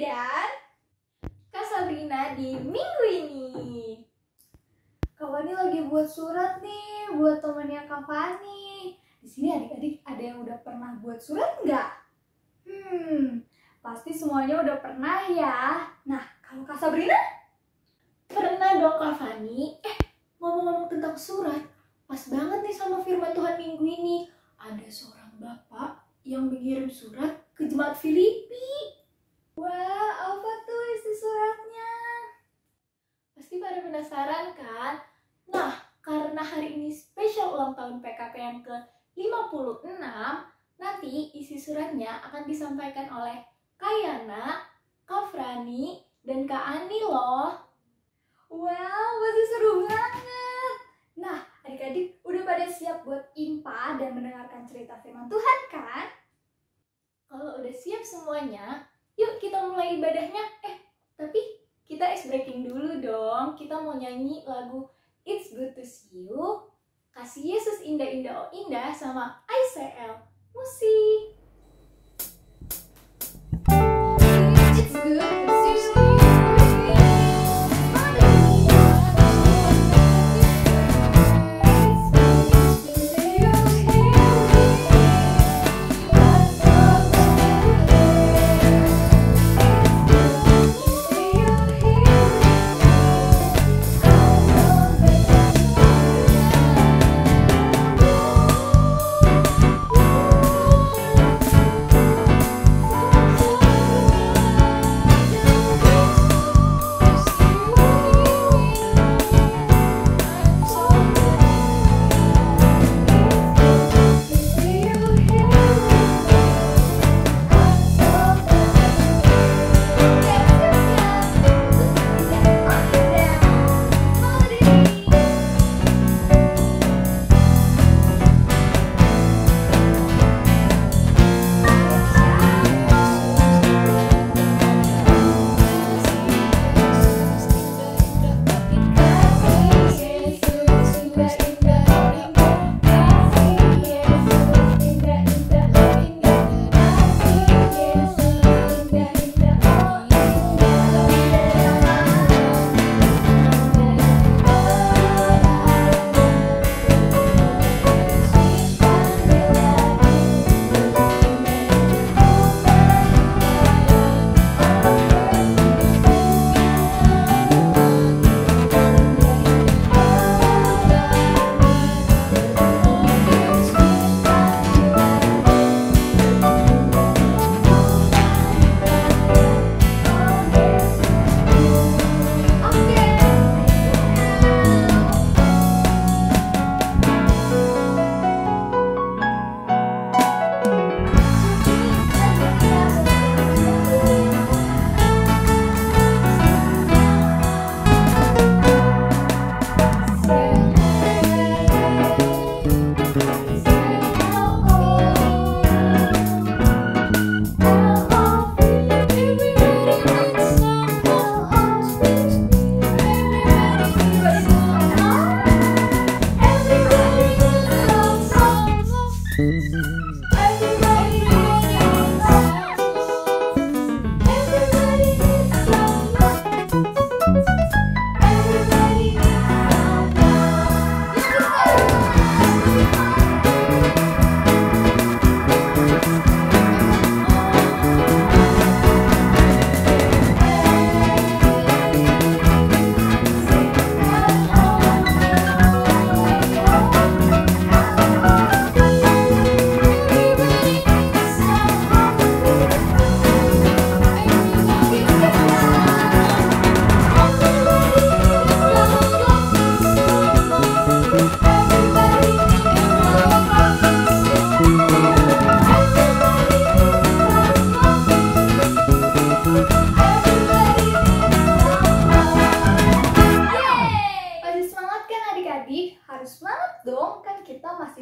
dan Kak Sabrina di minggu ini. Kak Fani lagi buat surat nih buat temennya Kak Fani. Di sini adik-adik ada yang udah pernah buat surat nggak? Pasti semuanya udah pernah ya. Nah, kalau Kak Sabrina? Pernah dong Kak Fani. Ngomong-ngomong tentang surat, pas banget nih sama firman Tuhan minggu ini. Ada seorang bapak yang mengirim surat ke jemaat Filipi. Wah, apa tuh isi suratnya? Pasti pada penasaran kan? Nah, karena hari ini spesial ulang tahun PKP yang ke-56, nanti isi suratnya akan disampaikan oleh Kak Yana, Kak Frani, dan Kak Ani loh. Wow, pasti seru banget. Nah, adik-adik udah pada siap buat impa dan mendengarkan cerita firman Tuhan kan? Kalau udah siap semuanya, yuk kita mulai ibadahnya. Tapi kita ice breaking dulu dong. Kita mau nyanyi lagu It's Good to See You, Kasih Yesus Indah-Indah Oh Indah sama ICL. Musik. It's good to see you.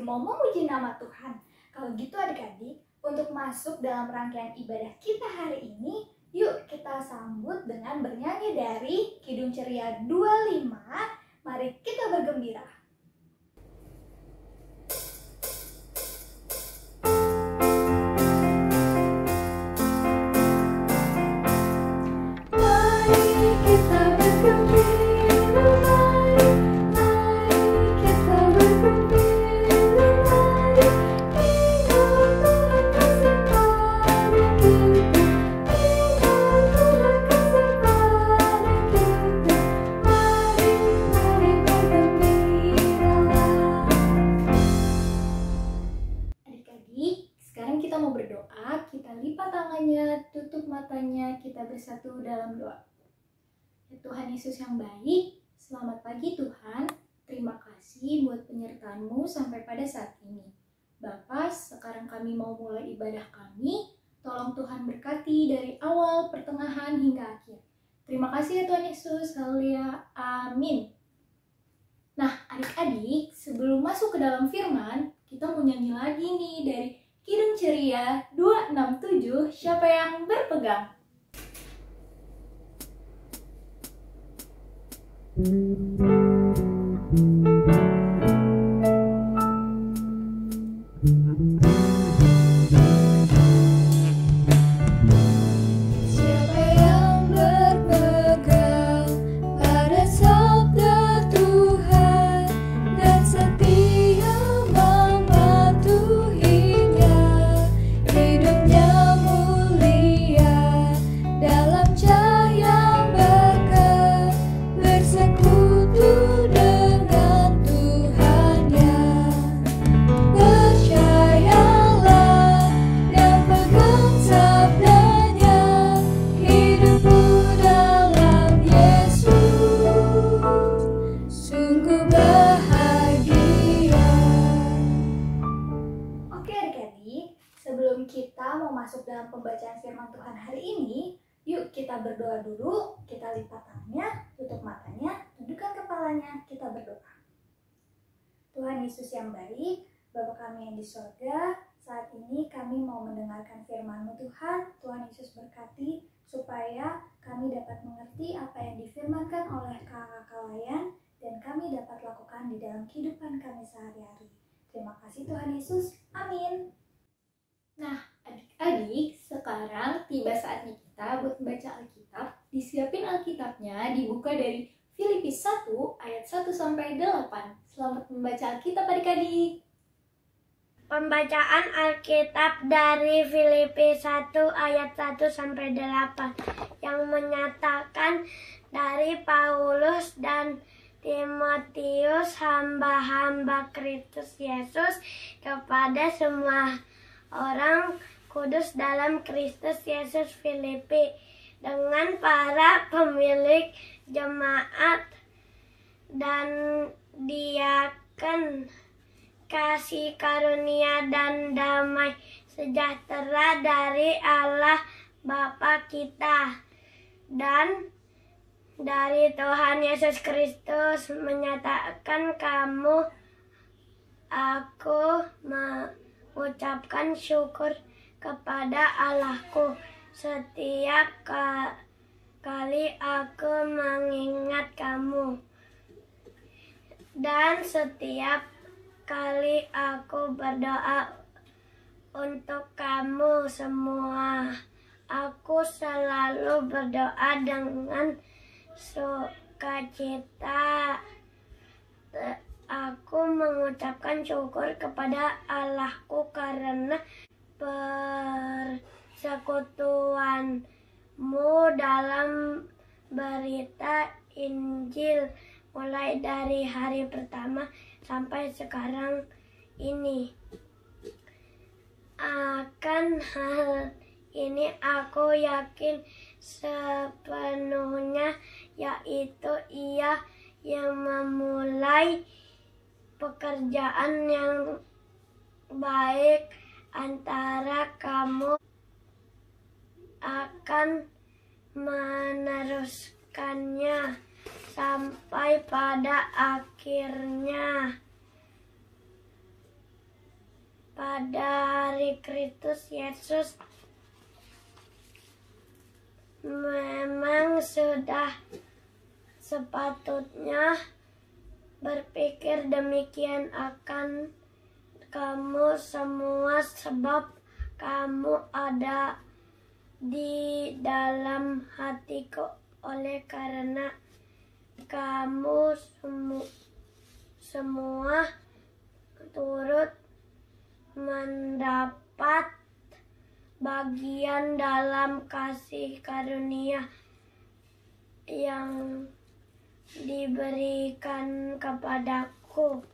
Mau memuji nama Tuhan. Kalau gitu adik-adik, untuk masuk dalam rangkaian ibadah kita hari ini, yuk kita sambut dengan bernyanyi dari Kidung Ceria 25. Mari kita bergembira. bersatu dalam doa. Ya Tuhan Yesus yang baik, selamat pagi Tuhan. Terima kasih buat penyertaan-Mu sampai pada saat ini. Bapa, sekarang kami mau mulai ibadah kami. Tolong Tuhan berkati dari awal, pertengahan, hingga akhir. Terima kasih ya Tuhan Yesus. Haleluya. Amin. Nah, adik-adik, sebelum masuk ke dalam firman, kita mau nyanyi lagi nih dari Kidung Ceria 267, Siapa yang Berpegang? Siapa yang berpegang pada sabda Tuhan dan setia mematuhinya, hidupnya mulia dalam cahaya berkah, bersekutu dengan Tuhannya. Percayalah dan pegang sabdanya, hidupmu dalam Yesus sungguh bahagia. Oke adik-adik, sebelum kita mau masuk dalam pembacaan firman Tuhan hari ini, yuk kita berdoa dulu, kita lipat tangannya, tutup matanya, tundukkan kepalanya, kita berdoa. Tuhan Yesus yang baik, Bapa kami yang di sorga, saat ini kami mau mendengarkan firman-Mu Tuhan. Tuhan Yesus berkati supaya kami dapat mengerti apa yang difirmankan oleh kakak Layan dan kami dapat lakukan di dalam kehidupan kami sehari-hari. Terima kasih Tuhan Yesus. Amin. Nah, adik-adik, sekarang tiba saatnya kita buat membaca Alkitab. Disiapin Alkitabnya, dibuka dari Filipi 1 ayat 1 sampai 8. Selamat membaca Alkitab adik-adik. Pembacaan Alkitab dari Filipi 1 ayat 1 sampai 8 yang menyatakan dari Paulus dan Timotius, hamba-hamba Kristus Yesus, kepada semua orang kudus dalam Kristus Yesus Filipi, dengan para pemilik jemaat dan diaken, kasih karunia dan damai sejahtera dari Allah Bapa kita dan dari Tuhan Yesus Kristus menyatakan kamu. Aku mengucapkan syukur kepada Allahku setiap kali aku mengingat kamu, dan setiap kali aku berdoa untuk kamu semua. Aku selalu berdoa dengan sukacita. Aku mengucapkan syukur kepada Allahku karena persekutuanmu dalam berita Injil mulai dari hari pertama sampai sekarang ini. Akan hal ini aku yakin sepenuhnya, yaitu Ia yang memulai pekerjaan yang baik antara kamu akan meneruskannya sampai pada akhirnya pada hari Kristus Yesus. Memang sudah sepatutnya berpikir demikian akan kamu semua, sebab kamu ada di dalam hatiku oleh karena kamu semua turut mendapat bagian dalam kasih karunia yang diberikan kepadaku,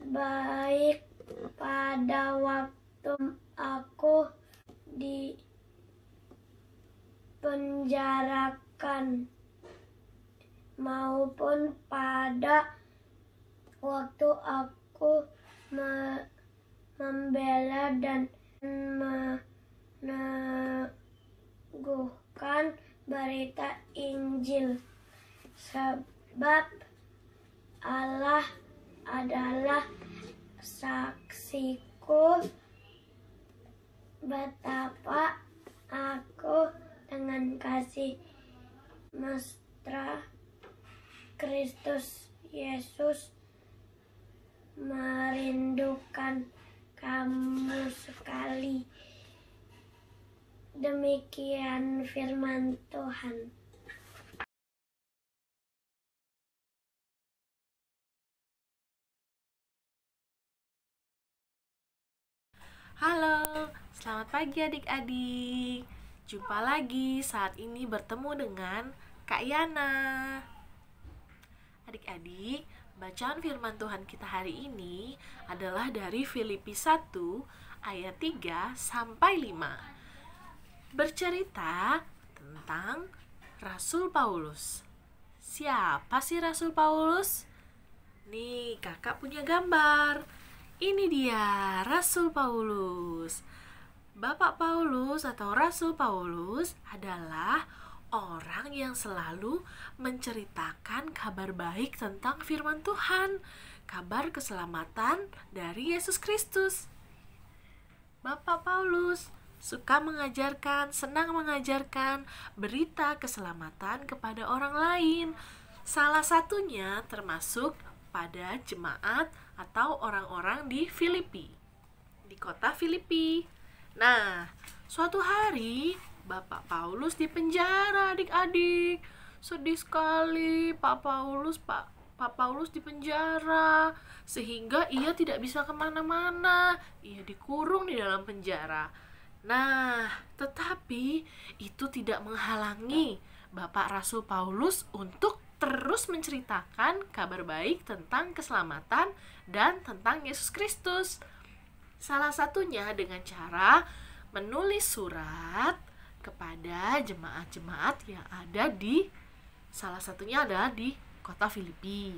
baik pada waktu aku dipenjarakan maupun pada waktu aku membela dan meneguhkan berita Injil, sebab Allah adalah saksiku betapa aku dengan kasih mesra Kristus Yesus merindukan kamu sekali. Demikian firman Tuhan. Halo, selamat pagi adik-adik. Jumpa lagi saat ini bertemu dengan Kak Yana. Adik-adik, bacaan firman Tuhan kita hari ini adalah dari Filipi 1 ayat 3 sampai 5. Bercerita tentang Rasul Paulus. Siapa sih Rasul Paulus? Nih, kakak punya gambar. Ini dia Rasul Paulus. Bapak Paulus atau Rasul Paulus adalah orang yang selalu menceritakan kabar baik tentang firman Tuhan, kabar keselamatan dari Yesus Kristus. Bapak Paulus suka mengajarkan, senang mengajarkan berita keselamatan kepada orang lain. Salah satunya termasuk pada jemaat atau orang-orang di Filipi, di kota Filipi. Nah, suatu hari Bapak Paulus dipenjara, adik-adik. Sedih sekali, Pak Paulus dipenjara, sehingga ia tidak bisa kemana-mana. Ia dikurung di dalam penjara. Nah, tetapi itu tidak menghalangi Bapak Rasul Paulus untuk terus menceritakan kabar baik tentang keselamatan dan tentang Yesus Kristus. Salah satunya dengan cara menulis surat kepada jemaat-jemaat yang ada di, salah satunya adalah di kota Filipi.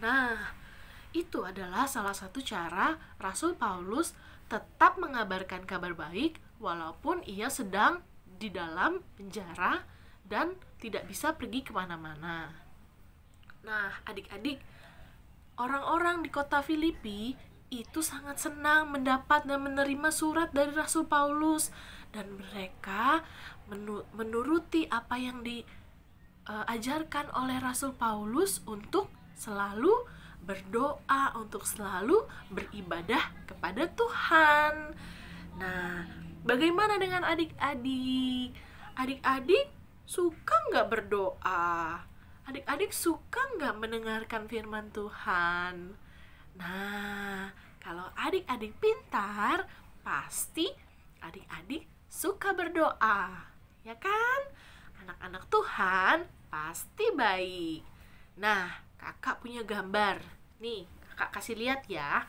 Nah, itu adalah salah satu cara Rasul Paulus tetap mengabarkan kabar baik walaupun ia sedang di dalam penjara dan tidak bisa pergi kemana-mana. Nah, adik-adik, orang-orang di kota Filipi itu sangat senang mendapat dan menerima surat dari Rasul Paulus, dan mereka menuruti apa yang diajarkan oleh Rasul Paulus untuk selalu berdoa, untuk selalu beribadah kepada Tuhan. Nah, bagaimana dengan adik-adik? Adik-adik suka nggak berdoa? Adik-adik suka nggak mendengarkan firman Tuhan? Nah, kalau adik-adik pintar, pasti adik-adik suka berdoa, ya kan? Anak-anak Tuhan pasti baik. Nah, kakak punya gambar. Nih, kakak kasih lihat ya.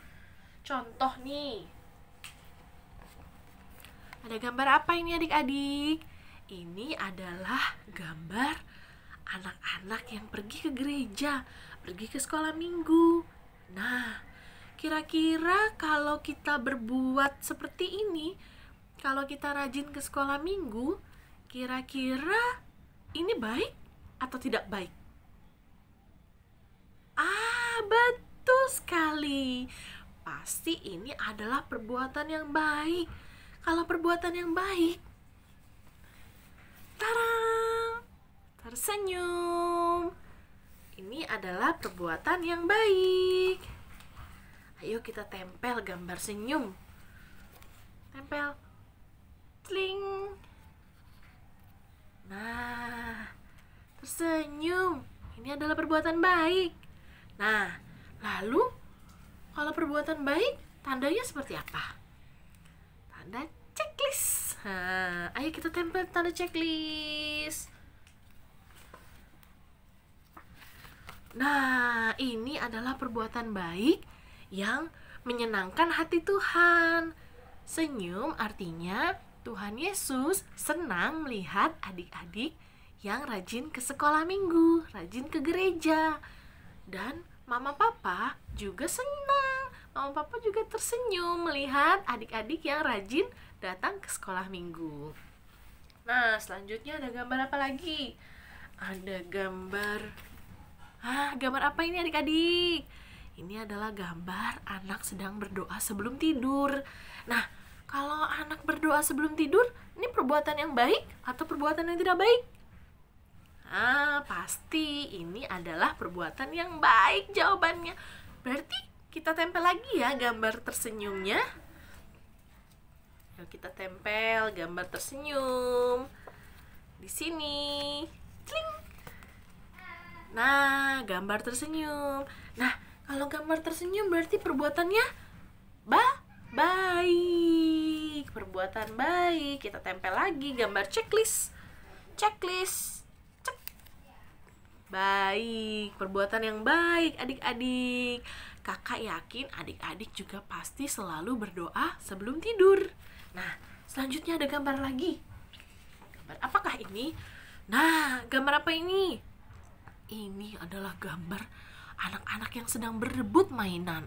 Contoh nih. Ada gambar apa ini adik-adik? Ini adalah gambar anak-anak yang pergi ke gereja, pergi ke sekolah minggu. Nah, kira-kira kalau kita berbuat seperti ini, kalau kita rajin ke sekolah minggu, kira-kira ini baik atau tidak baik? Betul sekali. Pasti ini adalah perbuatan yang baik. Kalau perbuatan yang baik, tarang, tersenyum. Ini adalah perbuatan yang baik. Ayo kita tempel gambar senyum. Tempel. Tling. Nah, tersenyum. Ini adalah perbuatan baik. Nah, lalu kalau perbuatan baik, tandanya seperti apa? Tanda checklist. Nah, ayo kita tempel tanda checklist. Nah, ini adalah perbuatan baik yang menyenangkan hati Tuhan. Senyum artinya Tuhan Yesus senang melihat adik-adik yang rajin ke sekolah minggu, rajin ke gereja. Dan mama papa juga senang. Mama papa juga tersenyum melihat adik-adik yang rajin datang ke sekolah minggu. Nah, selanjutnya ada gambar apa lagi? Ada gambar gambar apa ini adik-adik? Ini adalah gambar anak sedang berdoa sebelum tidur. Nah, kalau anak berdoa sebelum tidur, ini perbuatan yang baik atau perbuatan yang tidak baik? Pasti ini adalah perbuatan yang baik jawabannya. Berarti kita tempel lagi ya gambar tersenyumnya. Yuk kita tempel gambar tersenyum di sini. Cling. Nah, gambar tersenyum. Nah, kalau gambar tersenyum berarti perbuatannya baik. Perbuatan baik. Kita tempel lagi gambar checklist. Checklist. Cek. Baik. Perbuatan yang baik adik-adik. Kakak yakin adik-adik juga pasti selalu berdoa sebelum tidur. Nah, selanjutnya ada gambar lagi. Gambar apakah ini? Nah, gambar apa ini? Ini adalah gambar anak-anak yang sedang berebut mainan.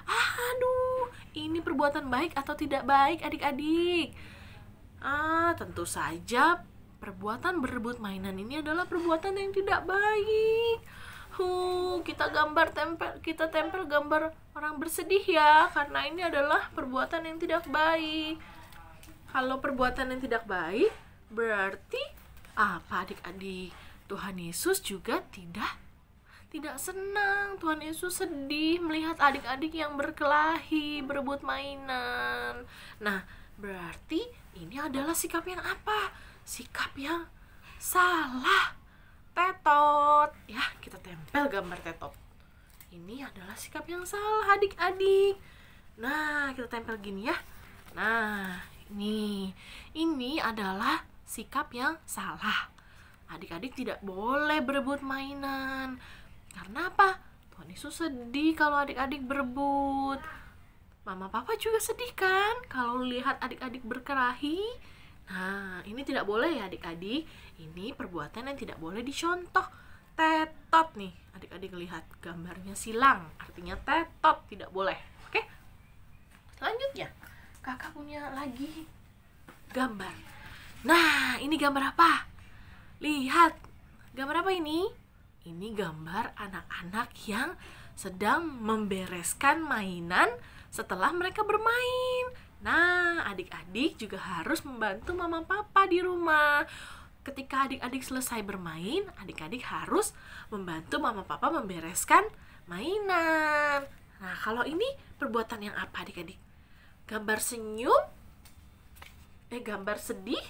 Aduh, ini perbuatan baik atau tidak baik adik-adik? Tentu saja perbuatan berebut mainan ini adalah perbuatan yang tidak baik. Kita tempel gambar orang bersedih ya, karena ini adalah perbuatan yang tidak baik. Kalau perbuatan yang tidak baik, berarti apa adik-adik? Tuhan Yesus juga tidak senang. Tuhan Yesus sedih melihat adik-adik yang berkelahi, berebut mainan. Nah, berarti ini adalah sikap yang apa? Sikap yang salah. Tetot. Ya, kita tempel gambar tetot. Ini adalah sikap yang salah adik-adik. Nah, kita tempel gini ya. Nah, ini adalah sikap yang salah. Adik-adik tidak boleh berebut mainan. Karena apa? Tuhan Yesus sedih kalau adik-adik berebut. Mama papa juga sedih kan kalau lihat adik-adik berkelahi. Nah, ini tidak boleh ya adik-adik. Ini perbuatan yang tidak boleh dicontoh. Tetot nih, adik-adik lihat gambarnya silang. Artinya tetot, tidak boleh. Oke? Selanjutnya, kakak punya lagi gambar. Nah, ini gambar apa? Lihat, gambar apa ini? Ini gambar anak-anak yang sedang membereskan mainan setelah mereka bermain. Nah, adik-adik juga harus membantu mama papa di rumah. Ketika adik-adik selesai bermain, adik-adik harus membantu mama papa membereskan mainan. Nah, kalau ini perbuatan yang apa adik-adik? Gambar senyum? Gambar sedih?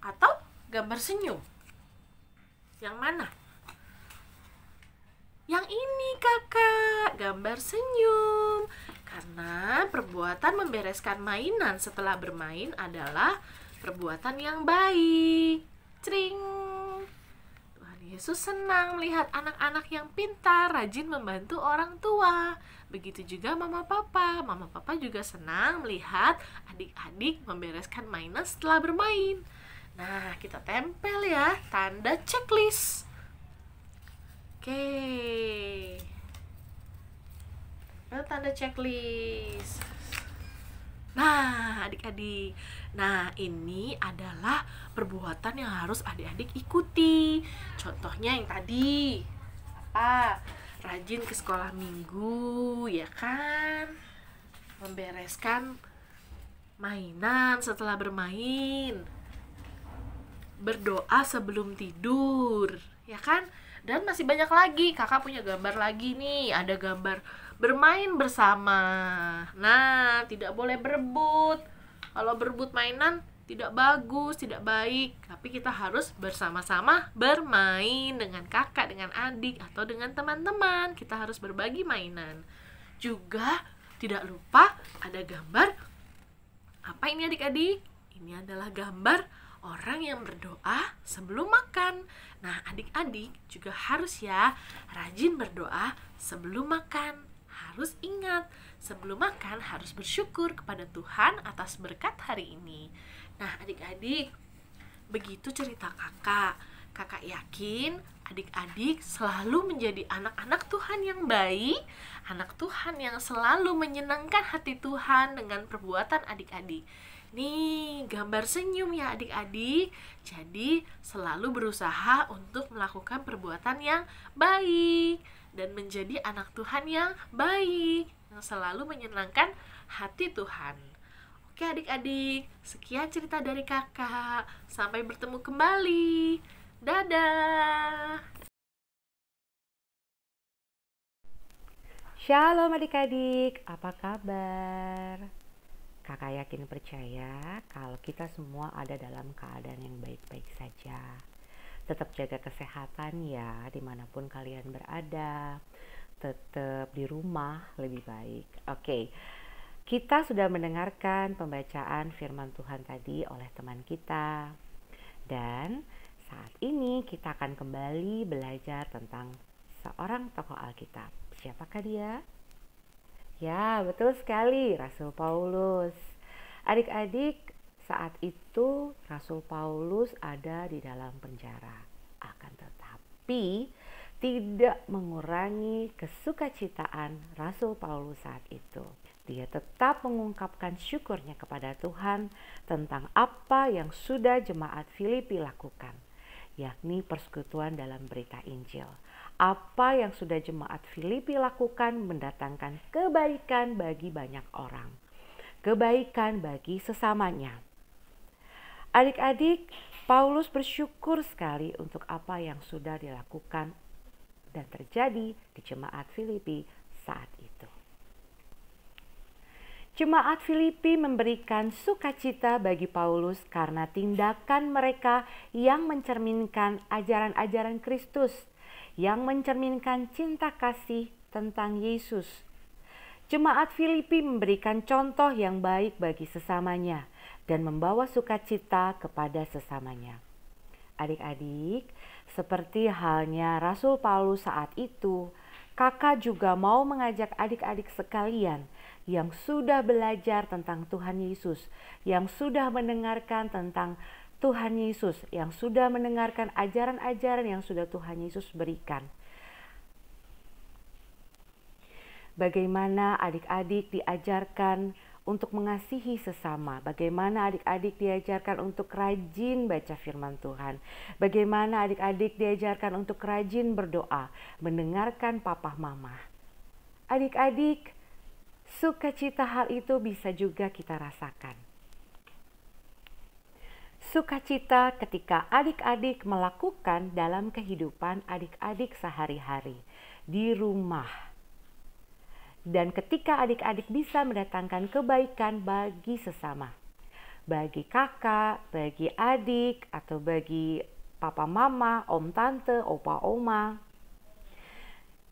Atau gambar senyum? Yang mana? Yang ini kakak, gambar senyum. Karena perbuatan membereskan mainan setelah bermain adalah perbuatan yang baik. Cring. Tuhan Yesus senang melihat anak-anak yang pintar, rajin membantu orang tua. Begitu juga mama papa. Mama papa juga senang melihat adik-adik membereskan mainan setelah bermain. Nah, kita tempel ya tanda checklist. Oke. Tanda checklist. Nah, adik-adik. Nah, ini adalah perbuatan yang harus adik-adik ikuti. Contohnya yang tadi. Apa? Rajin ke sekolah minggu, ya kan? Membereskan mainan setelah bermain. Berdoa sebelum tidur, ya kan? Dan masih banyak lagi. Kakak punya gambar lagi nih. Ada gambar bermain bersama. Nah, tidak boleh berebut. Kalau berebut mainan tidak bagus, tidak baik. Tapi kita harus bersama-sama bermain dengan kakak, dengan adik, atau dengan teman-teman. Kita harus berbagi mainan. Juga tidak lupa ada gambar. Apa ini adik-adik? Ini adalah gambar orang yang berdoa sebelum makan. Nah, adik-adik juga harus ya rajin berdoa sebelum makan. Harus ingat, sebelum makan harus bersyukur kepada Tuhan atas berkat hari ini. Nah, adik-adik, begitu cerita kakak. Kakak yakin adik-adik selalu menjadi anak-anak Tuhan yang baik, anak Tuhan yang selalu menyenangkan hati Tuhan dengan perbuatan adik-adik. Nih, gambar senyum ya adik-adik. Jadi, selalu berusaha untuk melakukan perbuatan yang baik dan menjadi anak Tuhan yang baik, yang selalu menyenangkan hati Tuhan. Oke adik-adik, sekian cerita dari kakak. Sampai bertemu kembali. Dadah. Shalom adik-adik, apa kabar? Kakak yakin percaya kalau kita semua ada dalam keadaan yang baik-baik saja. Tetap jaga kesehatan ya dimanapun kalian berada. Tetap di rumah lebih baik. Oke, kita sudah mendengarkan pembacaan firman Tuhan tadi oleh teman kita. Dan saat ini kita akan kembali belajar tentang seorang tokoh Alkitab. Siapakah dia? Ya, betul sekali, Rasul Paulus. Adik-adik, saat itu Rasul Paulus ada di dalam penjara. Akan tetapi tidak mengurangi kesukacitaan Rasul Paulus saat itu. Dia tetap mengungkapkan syukurnya kepada Tuhan tentang apa yang sudah jemaat Filipi lakukan, yakni persekutuan dalam berita Injil. Apa yang sudah jemaat Filipi lakukan mendatangkan kebaikan bagi banyak orang, kebaikan bagi sesamanya. Adik-adik, Paulus bersyukur sekali untuk apa yang sudah dilakukan dan terjadi di jemaat Filipi saat itu. Jemaat Filipi memberikan sukacita bagi Paulus karena tindakan mereka yang mencerminkan ajaran-ajaran Kristus, yang mencerminkan cinta kasih tentang Yesus. Jemaat Filipi memberikan contoh yang baik bagi sesamanya dan membawa sukacita kepada sesamanya. Adik-adik, seperti halnya Rasul Paulus saat itu, kakak juga mau mengajak adik-adik sekalian yang sudah belajar tentang Tuhan Yesus, yang sudah mendengarkan tentang Tuhan Yesus, yang sudah mendengarkan ajaran-ajaran yang sudah Tuhan Yesus berikan. Bagaimana adik-adik diajarkan untuk mengasihi sesama, bagaimana adik-adik diajarkan untuk rajin baca firman Tuhan, bagaimana adik-adik diajarkan untuk rajin berdoa, mendengarkan papa mama. Adik-adik, sukacita hal itu bisa juga kita rasakan. Sukacita ketika adik-adik melakukan dalam kehidupan adik-adik sehari-hari di rumah. Dan ketika adik-adik bisa mendatangkan kebaikan bagi sesama. Bagi kakak, bagi adik, atau bagi papa mama, om tante, opa oma.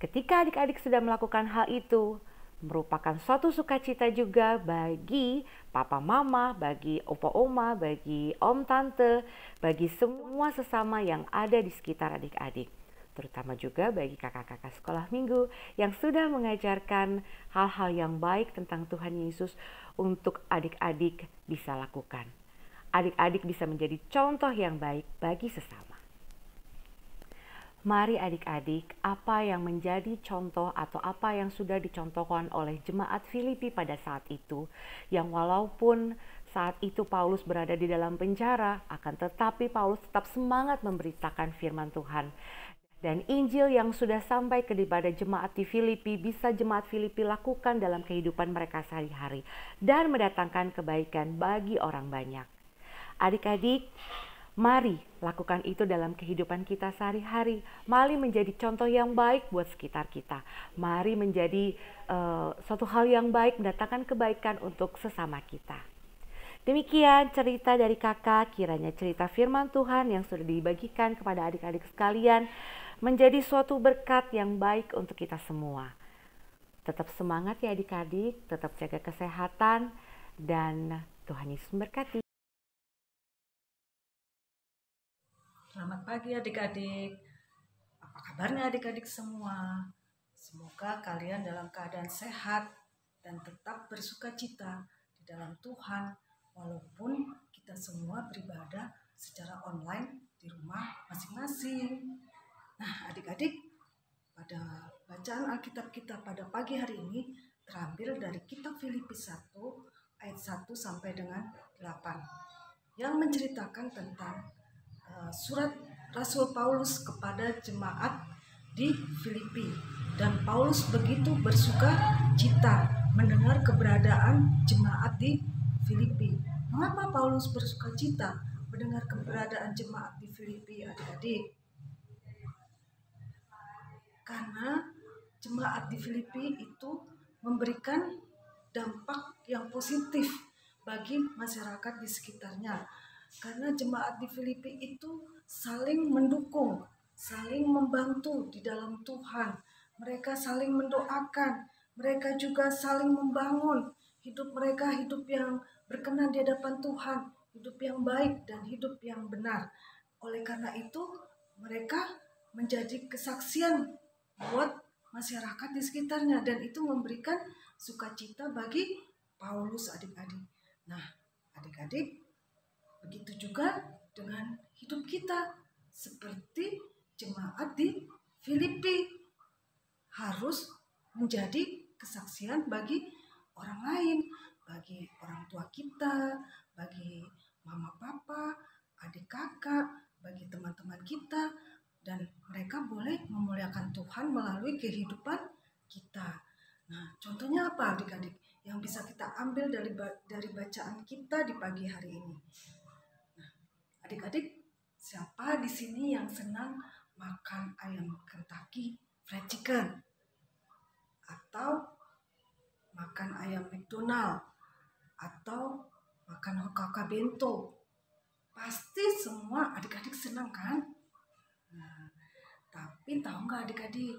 Ketika adik-adik sudah melakukan hal itu, merupakan suatu sukacita juga bagi papa mama, bagi opa oma, bagi om tante, bagi semua sesama yang ada di sekitar adik-adik. Terutama juga bagi kakak-kakak sekolah minggu yang sudah mengajarkan hal-hal yang baik tentang Tuhan Yesus untuk adik-adik bisa lakukan. Adik-adik bisa menjadi contoh yang baik bagi sesama. Mari adik-adik, apa yang menjadi contoh atau apa yang sudah dicontohkan oleh jemaat Filipi pada saat itu, yang walaupun saat itu Paulus berada di dalam penjara, akan tetapi Paulus tetap semangat memberitakan firman Tuhan. Dan Injil yang sudah sampai kepada jemaat di Filipi bisa jemaat Filipi lakukan dalam kehidupan mereka sehari-hari dan mendatangkan kebaikan bagi orang banyak. Adik-adik, mari lakukan itu dalam kehidupan kita sehari-hari. Mari menjadi contoh yang baik buat sekitar kita. Mari menjadi suatu hal yang baik, mendatangkan kebaikan untuk sesama kita. Demikian cerita dari kakak, kiranya cerita firman Tuhan yang sudah dibagikan kepada adik-adik sekalian menjadi suatu berkat yang baik untuk kita semua. Tetap semangat ya adik-adik, tetap jaga kesehatan, dan Tuhan Yesus memberkati. Selamat pagi adik-adik. Apa kabarnya adik-adik semua? Semoga kalian dalam keadaan sehat dan tetap bersukacita di dalam Tuhan walaupun kita semua beribadah secara online di rumah masing-masing. Nah, adik-adik, pada bacaan Alkitab kita pada pagi hari ini terambil dari kitab Filipi 1 ayat 1 sampai dengan 8 yang menceritakan tentang surat Rasul Paulus kepada jemaat di Filipi. Dan Paulus begitu bersuka cita mendengar keberadaan jemaat di Filipi. Mengapa Paulus bersuka cita mendengar keberadaan jemaat di Filipi, adik-adik? Karena jemaat di Filipi itu memberikan dampak yang positif bagi masyarakat di sekitarnya. Karena jemaat di Filipi itu saling mendukung, saling membantu di dalam Tuhan. Mereka saling mendoakan, mereka juga saling membangun hidup mereka, hidup yang berkenan di hadapan Tuhan, hidup yang baik dan hidup yang benar. Oleh karena itu, mereka menjadi kesaksian buat masyarakat di sekitarnya, dan itu memberikan sukacita bagi Paulus, adik-adik. Nah, adik-adik, begitu juga dengan hidup kita, seperti jemaat di Filipi harus menjadi kesaksian bagi orang lain, bagi orang tua kita, bagi mama papa, adik kakak, bagi teman-teman kita, dan mereka boleh memuliakan Tuhan melalui kehidupan kita. Nah, contohnya apa, adik-adik, yang bisa kita ambil dari bacaan kita di pagi hari ini? Nah, adik-adik, siapa di sini yang senang makan ayam Kentucky Fried Chicken? Atau makan ayam McDonald? Atau makan Hoka-Hoka Bento? Pasti semua adik-adik senang kan? Nah, tapi tahu nggak adik-adik,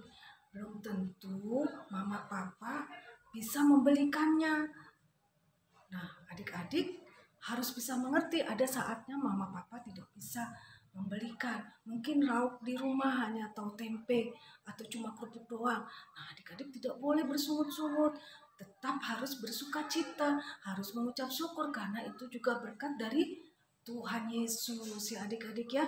belum tentu mama papa bisa membelikannya. Nah, adik-adik harus bisa mengerti ada saatnya mama papa tidak bisa membelikan. Mungkin lauk di rumah hanya tahu tempe atau cuma kerupuk doang. Nah, adik-adik tidak boleh bersungut-sungut. Tetap harus bersuka cita, harus mengucap syukur karena itu juga berkat dari Tuhan Yesus ya adik-adik ya.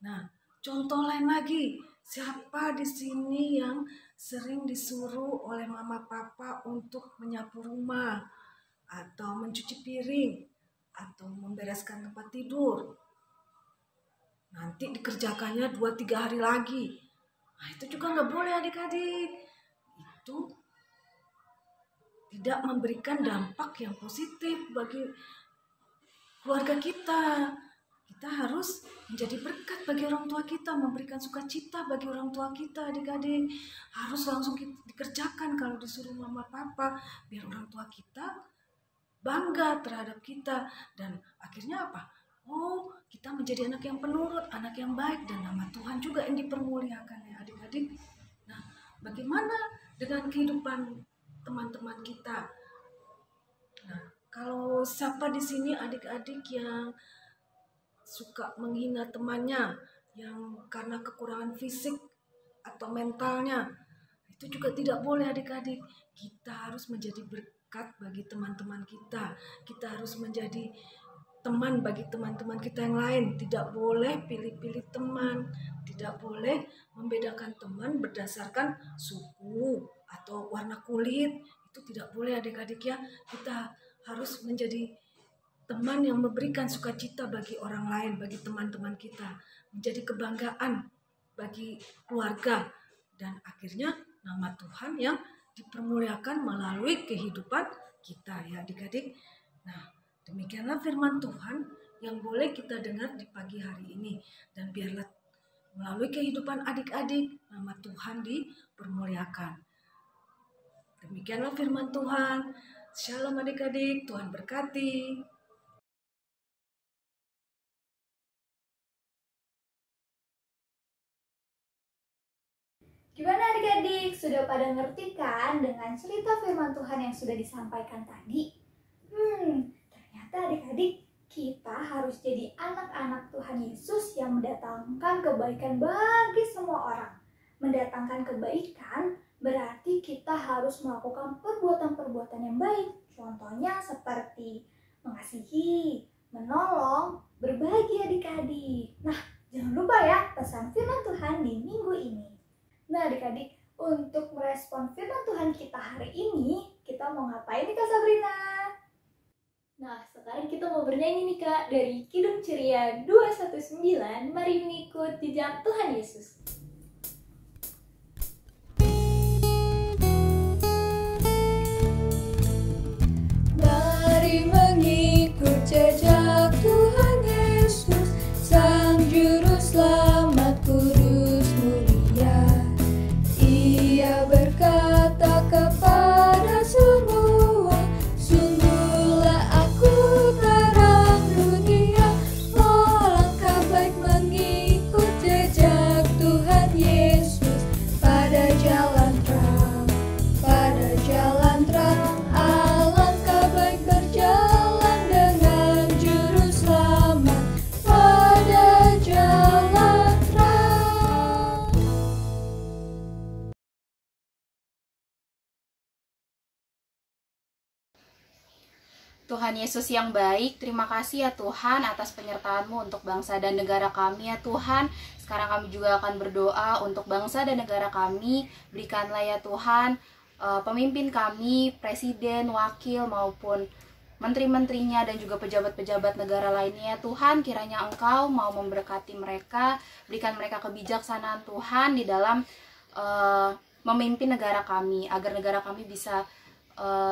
Nah, contoh lain lagi, siapa di sini yang sering disuruh oleh mama papa untuk menyapu rumah atau mencuci piring atau membereskan tempat tidur? Nanti dikerjakannya 2-3 hari lagi. Nah, itu juga nggak boleh adik-adik. Itu tidak memberikan dampak yang positif bagi keluarga kita. Kita harus menjadi berkat bagi orang tua kita, memberikan sukacita bagi orang tua kita, adik-adik. Harus langsung dikerjakan kalau disuruh mama papa, biar orang tua kita bangga terhadap kita. Dan akhirnya apa? Oh, kita menjadi anak yang penurut, anak yang baik, dan nama Tuhan juga yang dipermuliakan ya adik-adik. Nah, bagaimana dengan kehidupan teman-teman kita? Nah, kalau siapa di sini adik-adik yang suka menghina temannya, yang karena kekurangan fisik atau mentalnya, itu juga tidak boleh adik-adik. Kita harus menjadi berkat bagi teman-teman kita. Kita harus menjadi teman bagi teman-teman kita yang lain. Tidak boleh pilih-pilih teman, tidak boleh membedakan teman berdasarkan suku atau warna kulit. Itu tidak boleh adik-adik ya. Kita harus menjadi teman yang memberikan sukacita bagi orang lain, bagi teman-teman kita, menjadi kebanggaan bagi keluarga, dan akhirnya nama Tuhan yang dipermuliakan melalui kehidupan kita ya adik-adik. Nah, demikianlah firman Tuhan yang boleh kita dengar di pagi hari ini, dan biarlah melalui kehidupan adik-adik nama Tuhan dipermuliakan. Demikianlah firman Tuhan. Shalom adik-adik, Tuhan berkati. Gimana adik-adik? Sudah pada ngerti kan dengan cerita firman Tuhan yang sudah disampaikan tadi? Ternyata adik-adik, kita harus jadi anak-anak Tuhan Yesus yang mendatangkan kebaikan bagi semua orang. Mendatangkan kebaikan berarti kita harus melakukan perbuatan-perbuatan yang baik. Contohnya seperti mengasihi, menolong, berbagi adik-adik. Nah, jangan lupa ya pesan firman Tuhan di minggu ini. Nah adik-adik, untuk merespon firman Tuhan kita hari ini, kita mau ngapain nih Kak Sabrina? Nah, sekarang kita mau bernyanyi nih Kak, dari Kidung Ceria 219. Mari mengikut jejak Tuhan Yesus. Mari mengikut jejak Tuhan Yesus, Sang Juru Selamat kudus mulia. Ia berkata kepada semua, sungguhlah aku terang dunia. Alangkah baik mengikut jejak Tuhan Yesus pada jalan terang, pada jalan terang. Alangkah baik berjalan dengan Juru Selamat pada jalan terang. Tuhan Yesus yang baik, terima kasih ya Tuhan atas penyertaan-Mu untuk bangsa dan negara kami ya Tuhan. Sekarang kami juga akan berdoa untuk bangsa dan negara kami. Berikanlah ya Tuhan pemimpin kami, presiden, wakil maupun menteri-menterinya dan juga pejabat-pejabat negara lainnya ya Tuhan. Kiranya Engkau mau memberkati mereka, berikan mereka kebijaksanaan Tuhan di dalam memimpin negara kami, agar negara kami bisa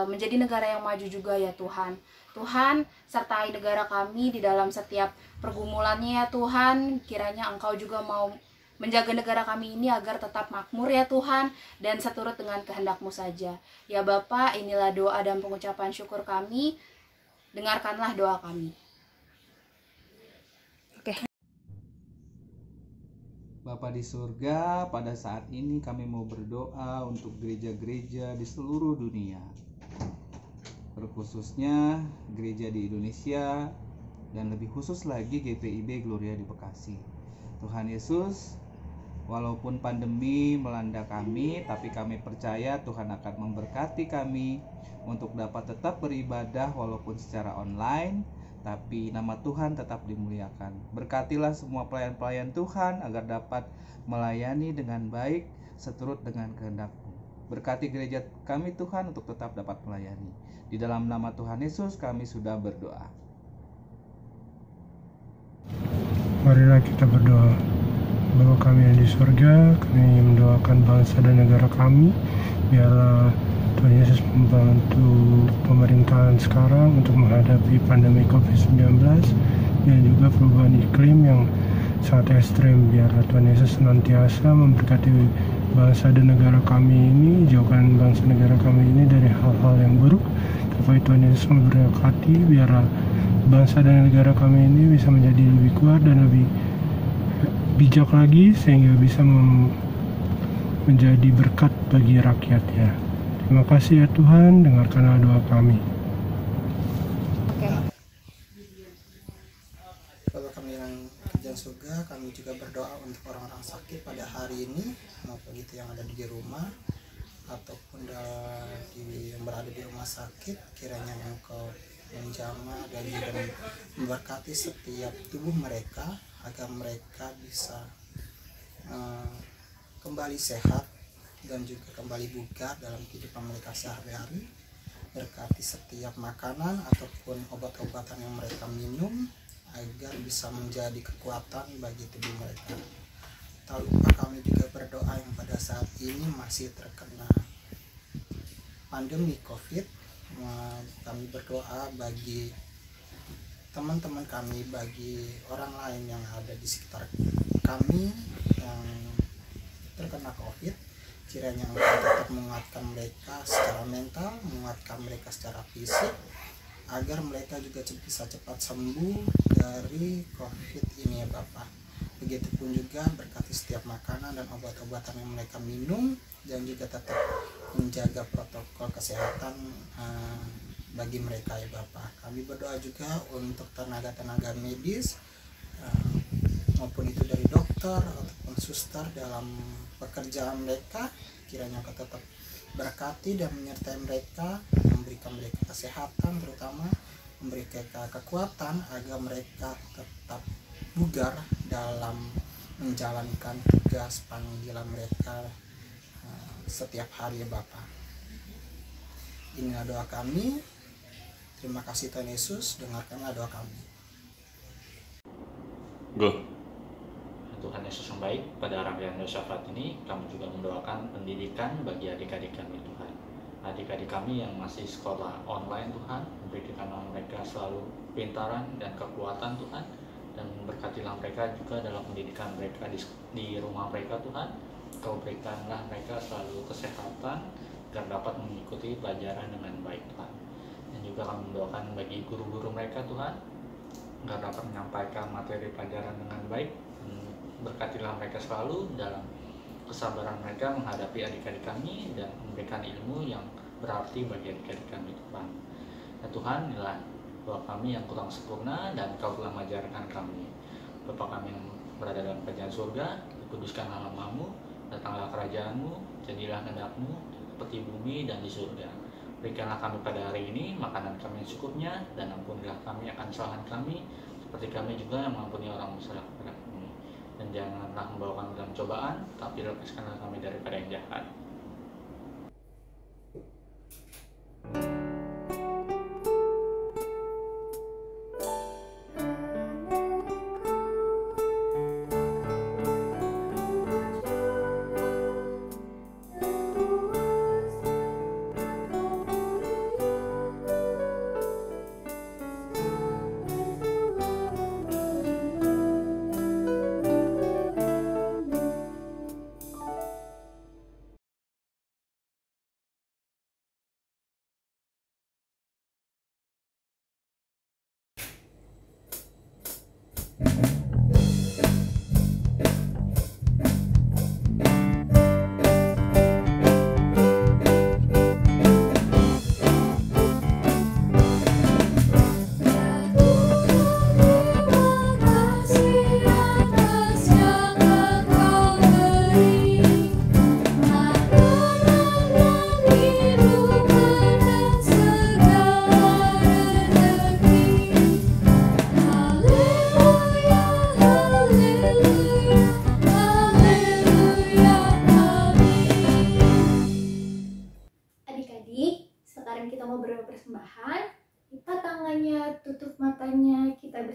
menjadi negara yang maju juga ya Tuhan. Tuhan, sertai negara kami di dalam setiap pergumulannya ya Tuhan. Kiranya Engkau juga mau menjaga negara kami ini agar tetap makmur ya Tuhan, dan seturut dengan kehendak-Mu saja. Ya Bapa, inilah doa dan pengucapan syukur kami. Dengarkanlah doa kami. Bapa di surga, pada saat ini kami mau berdoa untuk gereja-gereja di seluruh dunia, terkhususnya gereja di Indonesia dan lebih khusus lagi GPIB Gloria di Bekasi. Tuhan Yesus, walaupun pandemi melanda kami, tapi kami percaya Tuhan akan memberkati kami untuk dapat tetap beribadah walaupun secara online, tapi nama Tuhan tetap dimuliakan. Berkatilah semua pelayan-pelayan Tuhan agar dapat melayani dengan baik seturut dengan kehendak-Mu. Berkati gereja kami Tuhan untuk tetap dapat melayani. Di dalam nama Tuhan Yesus kami sudah berdoa. Marilah kita berdoa. Bapa kami yang di surga, kami mendoakan bangsa dan negara kami. Biarlah Tuhan Yesus membantu pemerintahan sekarang untuk menghadapi pandemi COVID-19 dan juga perubahan iklim yang sangat ekstrim. Biarlah Tuhan Yesus senantiasa memberkati bangsa dan negara kami ini, jauhkan bangsa negara kami ini dari hal-hal yang buruk. Tapi Tuhan Yesus memberkati, biarlah bangsa dan negara kami ini bisa menjadi lebih kuat dan lebih bijak lagi, sehingga bisa menjadi berkat bagi rakyatnya. Terima kasih ya Tuhan, dengarkanlah doa kami. Bapa kami yang di surga, kami juga berdoa untuk orang-orang sakit pada hari ini, maupun itu yang ada di rumah ataupun yang berada di rumah sakit. Kiranya Engkau menjamah dan juga memberkati setiap tubuh mereka agar mereka bisa kembali sehat dan juga kembali bugar dalam kehidupan mereka sehari-hari. Berkati setiap makanan ataupun obat-obatan yang mereka minum agar bisa menjadi kekuatan bagi tubuh mereka. Tak lupa kami juga berdoa yang pada saat ini masih terkena pandemi COVID. Kami berdoa bagi teman-teman kami, bagi orang lain yang ada di sekitar kami yang terkena COVID. Kiranya Engkau tetap menguatkan mereka secara mental, menguatkan mereka secara fisik, agar mereka juga bisa cepat sembuh dari COVID ini ya Bapak. Begitupun juga berkati setiap makanan dan obat-obatan yang mereka minum, dan juga tetap menjaga protokol kesehatan bagi mereka ya Bapak. Kami berdoa juga untuk tenaga-tenaga medis, maupun itu dari dokter ataupun suster dalam pekerjaan mereka. Kiranya Engkau tetap berkati dan menyertai mereka, memberikan mereka kesehatan terutama, memberi mereka kekuatan agar mereka tetap bugar dalam menjalankan tugas panggilan mereka setiap hari ya Bapa. Inilah doa kami. Terima kasih Tuhan Yesus, dengarkanlah doa kami. Tuhan Yesus yang baik, pada rangkaian Yosafat ini kami juga mendoakan pendidikan bagi adik-adik kami Tuhan. Adik-adik kami yang masih sekolah online Tuhan, berikan mereka selalu pintaran dan kekuatan Tuhan, dan berkatilah mereka juga dalam pendidikan mereka di rumah mereka Tuhan. Kau berikanlah mereka selalu kesehatan agar dapat mengikuti pelajaran dengan baik Tuhan. Dan juga kami mendoakan bagi guru-guru mereka Tuhan, agar dapat menyampaikan materi pelajaran dengan baik. Berkatilah mereka selalu dalam kesabaran mereka menghadapi adik-adik kami dan memberikan ilmu yang berarti bagi adik-adik kami Tuhan. Ya Tuhan, inilah doa kami yang kurang sempurna dan Kau telah mengajarkan kami. Bapa kami yang berada dalam kerajaan surga, dikuduskanlah nama-Mu, datanglah kerajaan-Mu, jadilah kehendak-Mu seperti bumi dan di surga. Berikanlah kami pada hari ini makanan kami yang cukupnya, dan ampunilah kami akan kesalahan kami, seperti kami juga yang mengampuni orang bersalah kepada kami. Dan janganlah membawa kami dalam cobaan, tapi lepaskanlah kami daripada yang jahat.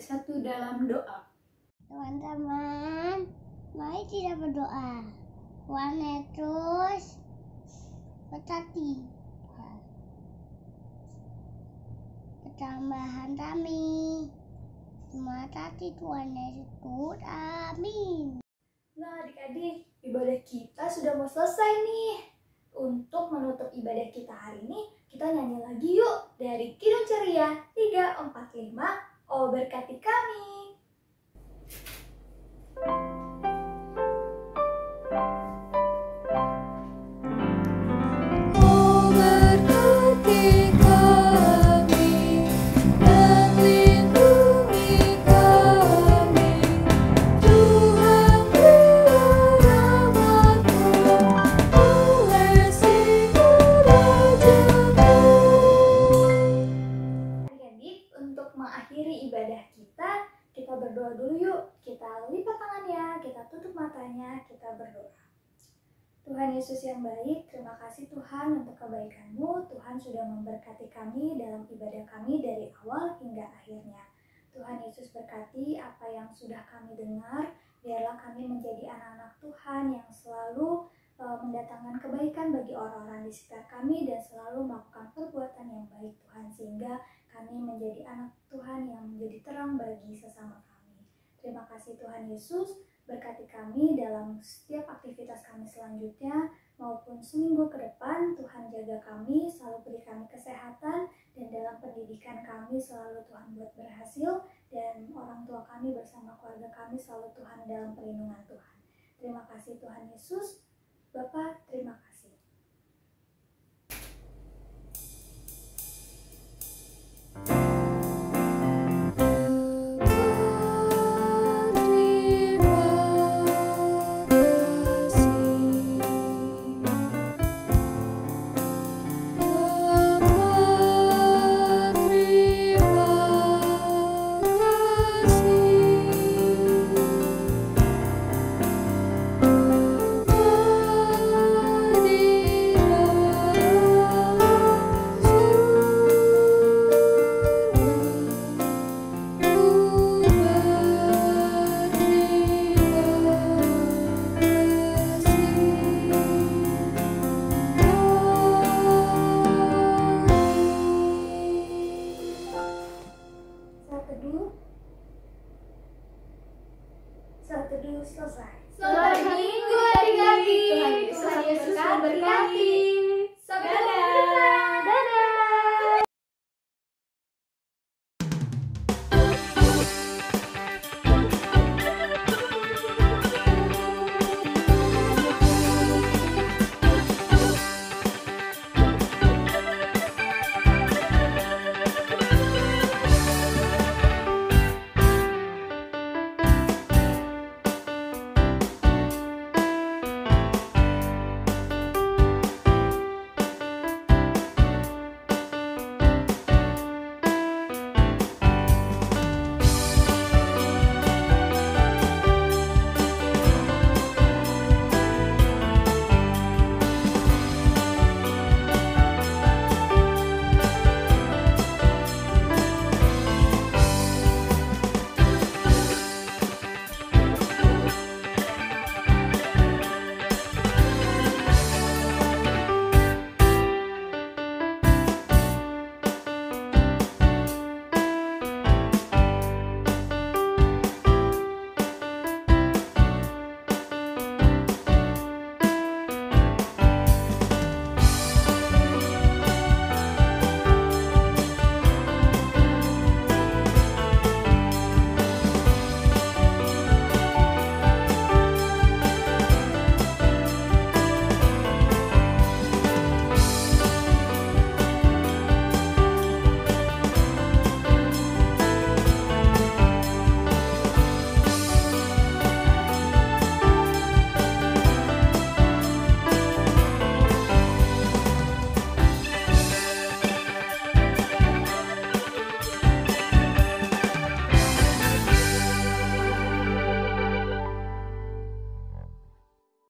bersatu dalam doa. Teman-teman, mari kita berdoa. Tuhan Yesus berkati ketambahan kami. Terima kasih Tuhan Yesus. Amin. Nah adik-adik, ibadah kita sudah mau selesai nih. Untuk menutup ibadah kita hari ini, kita nyanyi lagi yuk dari Kidung Ceria 345, Oh berkati kami. Oh berkati kami dan lindungi kami, Tuhan berilah rahmat-Mu oleh sinar wajah-Mu. Adik-adik, untuk mengakhiri ibadah kita berdoa dulu yuk. Kita lipat tangannya, kita tutup matanya, kita berdoa. Tuhan Yesus yang baik, terima kasih Tuhan untuk kebaikan-Mu. Tuhan sudah memberkati kami dalam ibadah kami dari awal hingga akhirnya. Tuhan Yesus berkati apa yang sudah kami dengar. Biarlah kami menjadi anak-anak Tuhan yang selalu mendatangkan kebaikan bagi orang-orang di sekitar kami dan selalu melakukan perbuatan yang baik Tuhan, sehingga kami menjadi anak Tuhan yang menjadi terang bagi sesama kami. Terima kasih Tuhan Yesus, berkati kami dalam setiap aktivitas kami selanjutnya maupun seminggu ke depan. Tuhan jaga kami, selalu beri kami kesehatan, dan dalam pendidikan kami selalu Tuhan buat berhasil, dan orang tua kami bersama keluarga kami selalu Tuhan dalam perlindungan Tuhan. Terima kasih Tuhan Yesus. Bapa, terima kasih. Terima Selamat minggu adik-adik. Tuhan Yesus berkati.